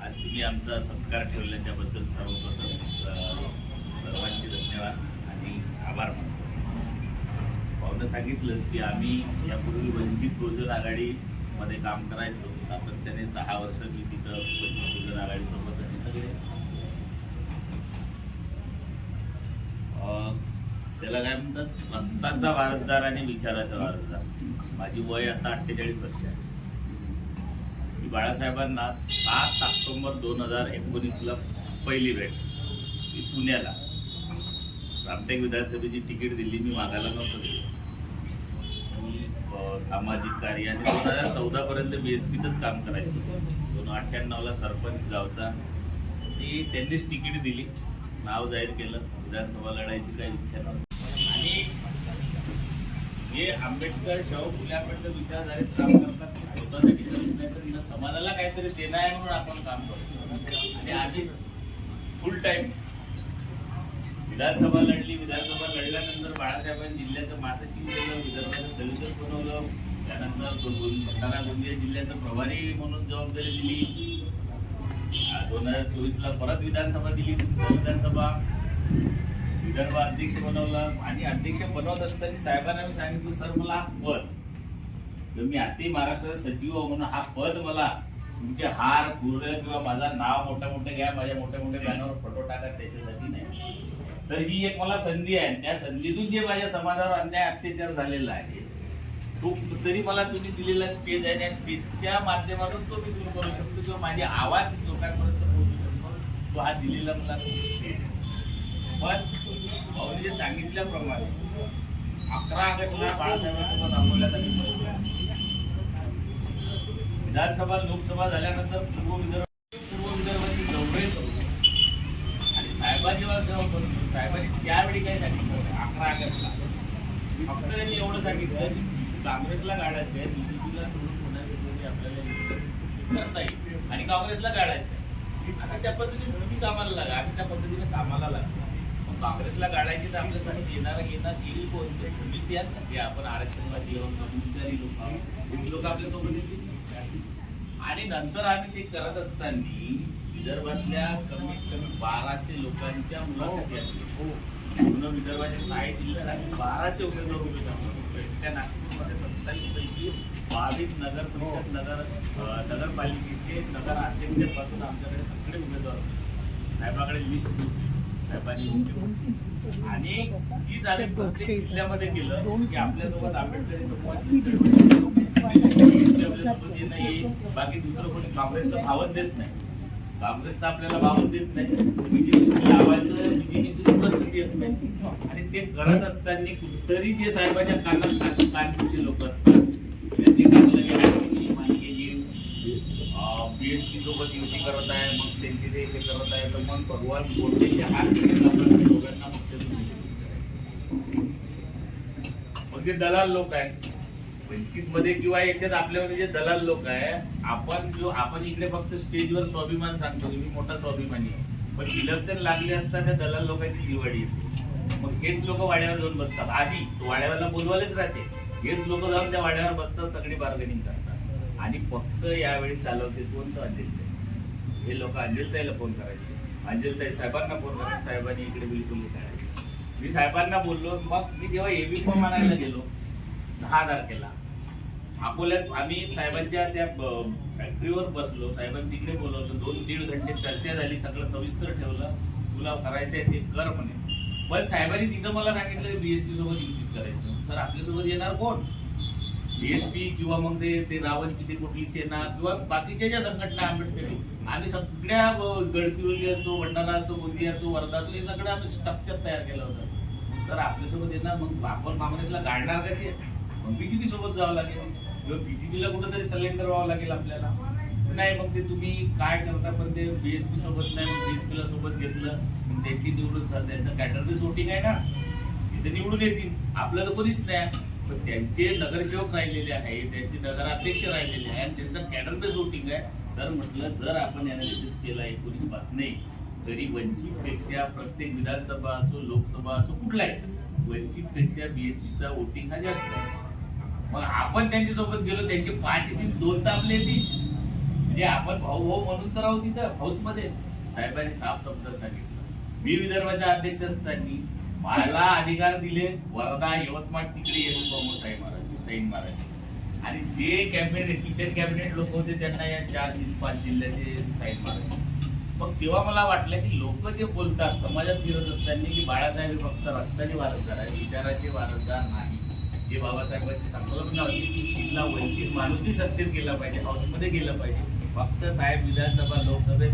आज तुम्ही आमचा सत्कार ठेवला त्याबद्दल सर्वप्रथम सर्वांचे धन्यवाद आणि आभार मानतो. भाऊनं सांगितलंच की आम्ही यापूर्वी वंचित बहुजन आघाडीमध्ये काम करायचो. सातत्याने 6 वर्ष मी तिथं वंचित बहुजन आघाडीसोबत आणि सगळे त्याला काय म्हणतात, रक्ताचा वारसदार आणि विचाराचा वारसदार. माझी वय आता 48 वर्ष आहे. मी बाळासाहेबांना 7 ऑक्टोबर 2019ला पहिली भेट मी पुण्याला रामटेक विधानसभेची तिकीट दिली. मी मागायला नव्हतं दिलं. मी सामाजिक कार्य आणि 2014 पर्यंत BSPतच काम करायचं. 1998ला सरपंच गावचा ती त्यांनीच तिकीट दिली, नाव जाहीर केलं. विधानसभा लढायची काही इच्छा नव्हती. आणि हे आंबेडकर शाहू फुले आंबेडकर विचारधारेत काम करतात, स्वतःसाठी करत नाही तर त्यांना समाजाला काहीतरी देणं आहे म्हणून आपण काम करतो. आणि आधी फुल टाइम विधानसभा लढली. विधानसभा लढल्यानंतर बाळासाहेबांनी जिल्ह्याचं मासाची केलं, विदर्भाचं सविस्तर बनवलं. त्यानंतर भंडारा गोंदिया जिल्ह्याचं प्रभारी म्हणून जबाबदारी दिली. 2024ला परत विधानसभा दिली. विधानसभा विदर्भ अध्यक्ष बनवला. आणि अध्यक्ष बनवत असताना साहेबांना मी सांगितलं, सर मला हा पद, मी आधी महाराष्ट्राचा सचिव म्हणून हा पद मला तुमचे हार पूर्ण किंवा माझं नाव मोठ्या मोठे घ्या, माझ्या मोठ्या मोठ्या बॅनरवर फोटो टाका त्याच्यासाठी नाही, तर ही एक मला संधी आहे. त्या संधीतून जे माझ्या समाजावर अन्याय अत्याचार झालेला आहे तो तरी मला तुम्ही दिलेला स्टेज आहे, त्या स्टेजच्या माध्यमातून तो मी दूर करू शकतो किंवा माझे आवाज लोकांपर्यंत पोहोचू शकतो. तो हा दिलेला मला स्टेज. पण भाऊने जे सांगितल्याप्रमाणे 11 ऑगस्टला बाळासाहेबांसोबत अकोल्यात विधानसभा लोकसभा झाल्यानंतर पूर्व विदर्भाची दौरे करू आणि साहेबांच्या बसलो. साहेबांनी त्यावेळी काय सांगितलं, 11 ऑगस्टला फक्त त्यांनी एवढं सांगितलं की काँग्रेसला काढायचं आहे, BJPला सोडून पुण्यासाठी आपल्याला करता येईल आणि काँग्रेसला काढायचं आहे. आता त्या पद्धतीने तुम्ही कामाला लागा, आम्ही त्या पद्धतीने कामाला लागतो. काँग्रेसला गाडायची तर आपल्यासाठी येईल कोण? तुम्हीच याल ना, की आपण आरक्षणवादी विचारी लोक आहोत, हेच लोक आपल्यासोबत येतील. आणि नंतर आम्ही ते करत असताना विदर्भातल्या कमीत कमी 1200 लोकांच्या मुलाखती पूर्ण विदर्भाच्या 6 जिल्ह्यात आम्ही 1200 उमेदवार उभे करतो. त्या नागपूरमध्ये 27 पैकी 22 नगर परिषद नगरपालिकेचे नगर अध्यक्षापासून आमच्याकडे सगळे उमेदवार साहेबाकडे लिस्ट होती. साहेबांनी आणि तीच आम्ही प्रत्येक जिल्ह्यामध्ये केलं की आपल्यासोबत आंबेडकरी समूहाची नाही, बाकी दुसरं कोणी काँग्रेसला भावच देत नाही. काँग्रेस तर आपल्याला भावच देत नाही. BJP लावायचं, BJP प्रश्नच येत नाही. आणि ते करत असताना कुठतरी जे साहेबांच्या कानात कानपुशी लोक असतात त्यांनी टाकलं BSP सोबत युती करत आहे, मग त्यांची ते करत आहे, तर मग भगवान गोडलेच्या हात दोघांना मग ते दलाल लोक आहे वंचित मध्ये किंवा याच्यात आपल्यामध्ये जे दलाल लोक आहे. आपण इकडे फक्त स्टेजवर स्वाभिमान सांगतो, मी मोठा स्वाभिमानी आहे, पण इलेक्शन लागले असताना दलाल लोकांची दिवाळी येते. मग हेच लोक वाड्यावर जाऊन बसतात. आधी वाड्यावरला बोलवायलाच राहते, हेच लोक जाऊन त्या वाड्यावर बसतात, सगळी बार्गेनिंग करतात. आणि पक्ष यावेळी चालवते कोण? तर अंजलताई. हे लोक अंजलताईला फोन करायचे, अंजलताई साहेबांना फोन करायचे, साहेबांनी इकडे बिलकुल करायचे. मी साहेबांना बोललो. मग मी जेव्हा एबी फॉर्म आणायला गेलो 10 तारखेला अकोल्यात, आम्ही साहेबांच्या त्या फॅक्टरीवर बसलो. साहेबांनी तिकडे बोलवलं, 2-1.5 घंटे चर्चा झाली, सगळं सविस्तर ठेवलं. तुला करायचंय ते कर म्हणे. पण साहेबांनी तिथं मला सांगितलं BSP सोबत युतीच करायचं. सर आपल्यासोबत येणार कोण? BSP किंवा मग ते रावणची ते कुठली सेना किंवा बाकीच्या ज्या संघटना आंबेडकरी, आम्ही सगळ्या गडचिरोली असो, भंडारा असो, गोंदिया असो, वर्धा असो, हे सगळं आम्ही स्ट्रक्चर तयार केलं होतं. सर आपल्यासोबत येणार, मग आपण काँग्रेसला काढणार कसे? मग BJP सोबत जावं लागेल किंवा BJPला कुठेतरी सलेंडर व्हावं लागेल आपल्याला. नाही, मग ते तुम्ही काय करता, पण ते BSP सोबत नाही, BSPला सोबत घेतलं, त्यांची निवडून त्यांचं कॅटरबेस वोटिंग आहे ना, तिथे निवडून येतील. आपलं तर कोणीच नाही, पण त्यांचे नगरसेवक राहिलेले आहे, त्यांचे नगराध्यक्ष राहिलेले आहे आणि त्यांचं कॅडर बेस वोटिंग आहे. सर म्हटलं, जर आपण अनालिसिस केला 19 पासून तरी वंचित पेक्षा प्रत्येक विधानसभा असो, लोकसभा असो, कुठलाही वंचित पेक्षा BSPचा वोटिंग हा जास्त आहे. मग आपण त्यांच्यासोबत गेलो, त्यांचे 5 येतील, 2 तर आपले येतील. म्हणजे आपण भाऊ भाऊ म्हणून तर राहू तिथं हाऊस मध्ये. साहेबांनी साफ शब्दात सांगितलं, मी विदर्भाच्या अध्यक्ष असताना मला अधिकार दिले वर्धा यवतमाळ तिकडे येऊन साहेब महाराज सैन महाराज, आणि जे कॅबिनेट किचन कॅबिनेट लोक होते त्यांना या 4-5 जिल्ह्याचे साईन मारायचे. मग तेव्हा मला वाटलं की लोक जे बोलतात समाजात फिरत असताना की बाळासाहेब हे फक्त रक्ताचे वारसदार आहे, विचाराचे वारसदार नाही. जे बाबासाहेबांची संकल्पना होती की तिथला वंचित माणूसही सत्तेत गेला पाहिजे, हाऊसमध्ये गेलं पाहिजे. फक्त साहेब विधानसभा लोकसभेत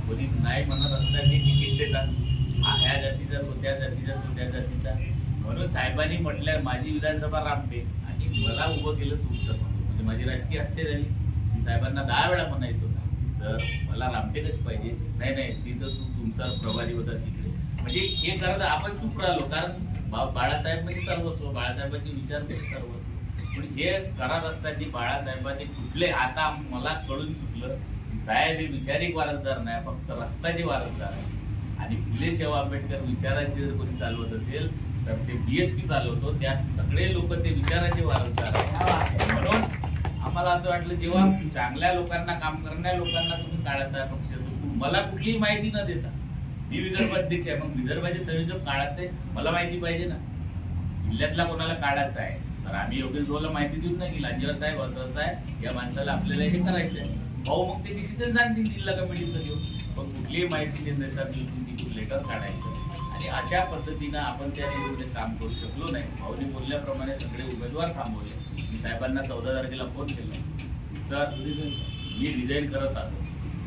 कोणी नाही म्हणत असताना तिकीट देतात, ह्या जातीचा तो त्या जातीचा तो त्या जातीचा, म्हणून साहेबांनी म्हटल्या माझी विधानसभा रामटे आणि मला उभं केलं तुमचं म्हणून. म्हणजे माझी राजकीय हत्या झाली. मी साहेबांना 10 वेळा म्हणायचो सर मला रामटेकच पाहिजे, नाही नाही तिथं तुमचा प्रभारी होता तिकडे. म्हणजे हे करत आपण चूक राहिलो, कारण बाळासाहेब म्हणजे सर्वस्व, बाळासाहेबांचे विचार म्हणजे सर्वस्व. पण हे करत असताना बाळासाहेबांनी कुठले, आता मला कळून चुकलं की साहेब हे विचारिक वारसदार नाही, फक्त रक्ताचे वारसदार आहे. आणि फुले शाहू आंबेडकर विचारांचे जर कोणी चालवत असेल तर ते BSP चालवतो, त्या सगळे लोक ते विचाराचे वारसदार आहे. म्हणून आम्हाला असं वाटलं जेव्हा चांगल्या लोकांना, काम करणाऱ्या लोकांना तुम्ही काढता पक्षातून, मला कुठलीही माहिती न देता, मी विदर्भ अध्यक्ष आहे, मग विदर्भाचे संयोजक काढते मला माहिती पाहिजे ना, जिल्ह्यातला कोणाला काढायचा आहे तर आम्ही योगेश भाऊला माहिती देऊन नाही की लांजेवार साहेब असं असं आहे, या माणसाला आपल्याला हे करायचं आहे. भाऊ मग ते डिसिजन सांगतील जिल्हा कमिटीचं घेऊन, पण कुठलीही माहिती देत देता तुम्ही लेटर काढायचं. आणि अशा पद्धतीनं आपण त्या निवडणुकीत काम करू शकलो नाही. भाऊनी बोलल्याप्रमाणे सगळे उमेदवार थांबवले. मी साहेबांना 14 तारखेला फोन केला, सर मी रिझाईन करत आलो.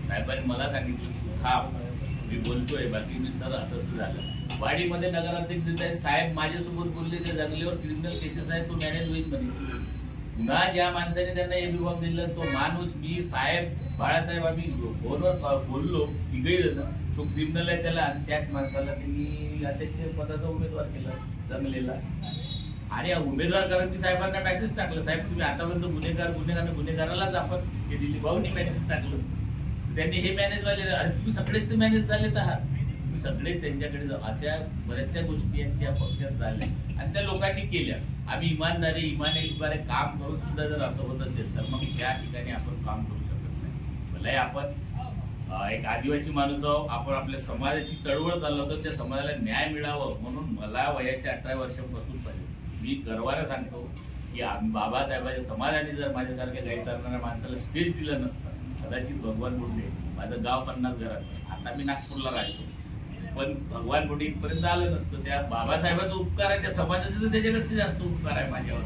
साहेबांनी मला सांगितलं हा मी बोलतोय, बाकी मी सर असं असं झालं. वाडीमध्ये नगराध्यक्ष साहेब माझ्यासोबत बोलले, त्या जागेवर क्रिमिनल केसेस आहेत, तो मॅनेज होईल म्हणे. पुन्हा ज्या माणसाने त्यांना हे विभाग दिला तो माणूस, मी साहेब बाळासाहेब आम्ही फोनवर बोललो तिघही जण, तो क्रिमिनल आहे त्याला, आणि त्याच माणसाला त्यांनी अध्यक्ष पदाचा उमेदवार केला जंगलेला. आणि उमेदवार साहेबांना मेसेज टाकलं, साहेब तुम्ही आतापर्यंत गुन्हेगारालाच आपण हे दिली. भाऊनी मेसेज टाकलं, त्यांनी हे मॅनेज झाले, अरे तुम्ही सगळेच ते मॅनेज झालेत आहात, तुम्ही सगळेच त्यांच्याकडे जाऊ. अशा बऱ्याचशा गोष्टी आहेत त्या पक्षात झाल्या आणि त्या लोकांनी केल्या. आम्ही इमानदारी काम करून सुद्धा जर असं होत असेल तर मग त्या ठिकाणी आपण काम करू शकत नाही. भले आपण एक आदिवासी माणूस आहोत, आपण आपल्या समाजाची चळवळ चालवतो, त्या समाजाला न्याय मिळावं म्हणून मला वयाच्या 18 वर्षांपासून पाहिजे. मी गर्वानं सांगतो की बाबासाहेबांच्या समाजाने जर माझ्यासारख्या गाई चालणाऱ्या माणसाला स्टेज दिलं नसतं, कदाचित भगवान बुंडे, माझं गाव 50 घराचं, आता मी नागपूरला राहतो, पण भगवान बुंडे इथपर्यंत आलं नसतं. त्या बाबासाहेबाचा उपकार आहे, त्या समाजाचा तर त्याच्यापेक्षा जास्त उपकार आहे माझ्यावर,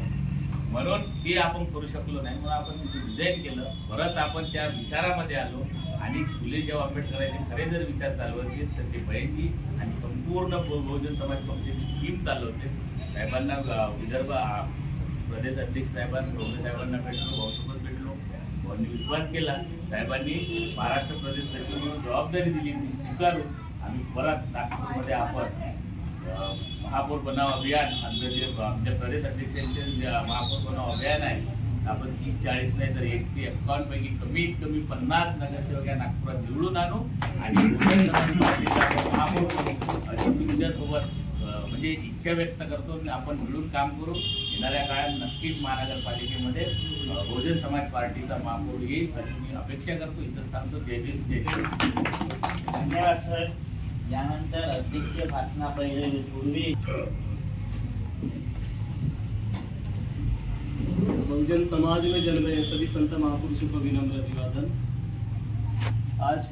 म्हणून ते आपण करू शकलो नाही. म्हणून आपण डिझाईन केलं, परत आपण त्या विचारामध्ये आलो. आणि फुले शाहू आंबेडकरांचे खरे जर विचार चालवतील तर ते बहिणजी आणि संपूर्ण बहुजन समाज पक्षाची टीम चालवते. साहेबांना विदर्भ प्रदेश अध्यक्ष साहेबांना, ढोबळे साहेबांना भेटलो, भाऊसोबत भेटलो, भाऊंनी विश्वास केला. साहेबांनी महाराष्ट्र प्रदेश सचिव म्हणून जबाबदारी दिली, मी स्वीकारलो. आम्ही परत नागपूरमध्ये आपण महापौर बनाव अभियान, आमच्या प्रदेश अध्यक्षांचे महापौर बनाव अभियान आहे. आपण 30-40 नाही तर 151 पैकी कमीत कमी 50 नगरसेवक या नागपुरात निवडून आणू आणि महापौर अशी तुमच्यासोबत म्हणजे इच्छा व्यक्त करतो. आपण मिळून काम करू. येणाऱ्या काळात नक्कीच महानगरपालिकेमध्ये बहुजन समाज पार्टीचा महापौर येईल अशी मी अपेक्षा करतो. इथं थांबतो. जय भीम, जय श्री. धन्यवाद सर. यानंतर अध्यक्ष भाषणापूर्वी बहुजन समाज में जन्म है सभी संत महापुरुषों को विनम्र अभिवादन। आज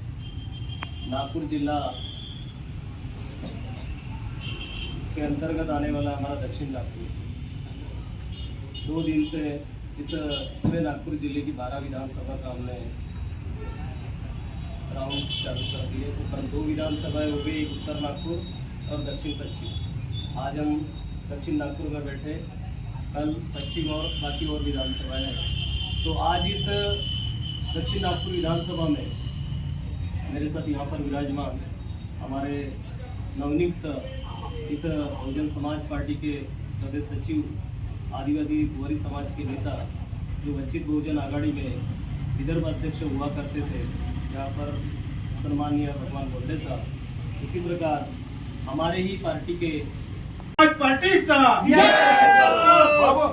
नागपुर जिला के अंतर्गत आने वाला हमारा दक्षिण नागपुर 2 दिन से इस पूरे नागपुर जिले की 12 विधानसभा का हमने राउंड चालू कर दिए। तो 2 विधानसभाएं हो गई, उत्तर नागपुर और दक्षिण पश्चिम। आज हम दक्षिण नागपुर में बैठे, कल पश्चिम और बाकी और विधानसभाएं हैं। तो आज इस दक्षिण नागपुर विधानसभा में मेरे साथ यहाँ पर विराजमान हमारे नवनियुक्त इस बहुजन समाज पार्टी के प्रदेश सचिव, आदिवासी कुंवरी समाज के नेता, जो वंचित बहुजन आघाड़ी में विदर्भ अध्यक्ष हुआ करते थे, यहाँ पर सम्माननीय भगवान बुंडे साहब। इसी प्रकार हमारे ही पार्टी के समाज पार्टीचा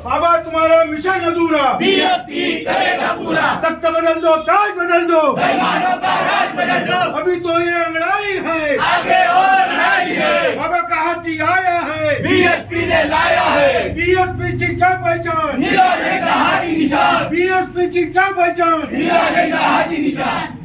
बाबा तुम्हारा मिशन अधूरा बीएसपी करेगा पूरा, तख्त बदल दो, ताज बदल दो, बेईमानों का राज बदल दो, अभी तो ये अंगड़ाई है, आगे और लड़ाई है, बाबा का हाथी आया है, बीएसपी ने लाया है, बीएसपी की क्या पहचान, नीला झंडा हाथी निशान, बीएसपी की क्या पहचान, नीला झंडा हाथी निशान।